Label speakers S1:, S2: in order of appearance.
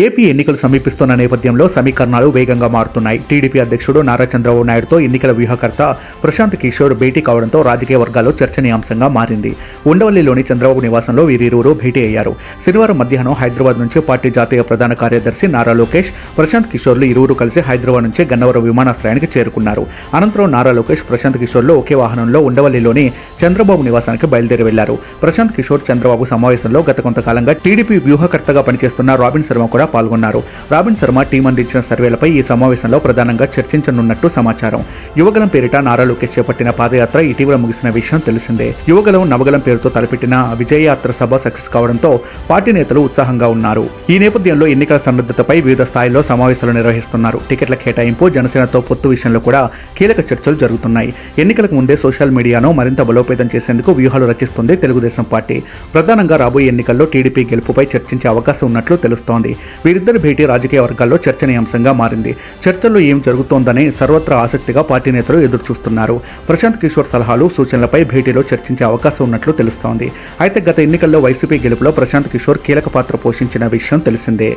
S1: AP ఎన్నికలు సమీపిస్తున్న నేపథ్యంలో సమీకరణాలు వేగంగా మారుతున్నాయి. టీడీపీ అధ్యక్షుడు నారా చంద్రబాబు నాయుడుతో ఎన్నికల వ్యూహకర్త ప్రశాంత్ కిషోర్ భేటీ కావడంతో రాజకీయ వర్గాల్లో చర్చనీయాంశంగా మారింది. ఉండవల్లిలోని చంద్రబాబు నివాసంలో వీరిరువురు భేటీ అయ్యారు. శనివారం మధ్యాహ్నం హైదరాబాద్ నుంచి పార్టీ జాతీయ ప్రధాన కార్యదర్శి నారా లోకేష్, ప్రశాంత్ కిషోర్లు ఇరువురు కలిసి హైదరాబాద్ నుంచి గన్నవరం విమానాశ్రయానికి చేరుకున్నారు. అనంతరం నారా లోకేష్, ప్రశాంత్ కిషోర్లు ఒకే వాహనంలో ఉండవల్లిలోని చంద్రబాబు నివాసానికి బయలుదేరి వెళ్లారు. ప్రశాంత్ కిషోర్ చంద్రబాబు సమావేశంలో గత కొంతకాలంగా టీడీపీ వ్యూహకర్తగా పనిచేస్తున్న రాబిన్ శర్మ కూడా పాల్గొన్నారు. రాబిన్ శర్మ టీం అందించిన సర్వేలపై ఈ సమావేశంలో ప్రధానంగా చర్చించనున్నట్టు సమాచారం. యువగలం పేరిట నారా లోకేష్ చేపట్టిన పాదయాత్ర ఇటీవల ముగిసిన విషయం తెలిసిందే. యువగలం నవగలం పేరుతో తలపెట్టిన విజయయాత్ర సభ సక్సెస్ కావడంతో పార్టీ నేతలు ఉత్సాహంగా ఉన్నారు. ఈ నేపథ్యంలో ఎన్నికల సన్నద్ధతపై వివిధ స్థాయిల్లో సమావేశాలు నిర్వహిస్తున్నారు. టికెట్ల కేటాయింపు, జనసేనతో పొత్తు విషయంలో కూడా కీలక చర్చలు జరుగుతున్నాయి. ఎన్నికలకు ముందే సోషల్ మీడియాను మరింత బలోపేతం చేసేందుకు వ్యూహాలు రచిస్తుంది తెలుగుదేశం పార్టీ. ప్రధానంగా రాబోయే ఎన్నికల్లో టీడీపీ గెలుపుపై చర్చించే అవకాశం ఉన్నట్లు తెలుస్తోంది. వీరిద్దరి భేటీ రాజకీయ వర్గాల్లో చర్చనీయాంశంగా మారింది. చర్చల్లో ఏం జరుగుతోందని సర్వత్రా ఆసక్తిగా పార్టీ నేతలు ఎదురుచూస్తున్నారు. ప్రశాంత్ కిషోర్ సలహాలు, సూచనలపై భేటీలో చర్చించే అవకాశం ఉన్నట్లు తెలుస్తోంది. అయితే గత ఎన్నికల్లో వైసీపీ గెలుపులో ప్రశాంత్ కిషోర్ కీలక పాత్ర పోషించిన విషయం తెలిసిందే.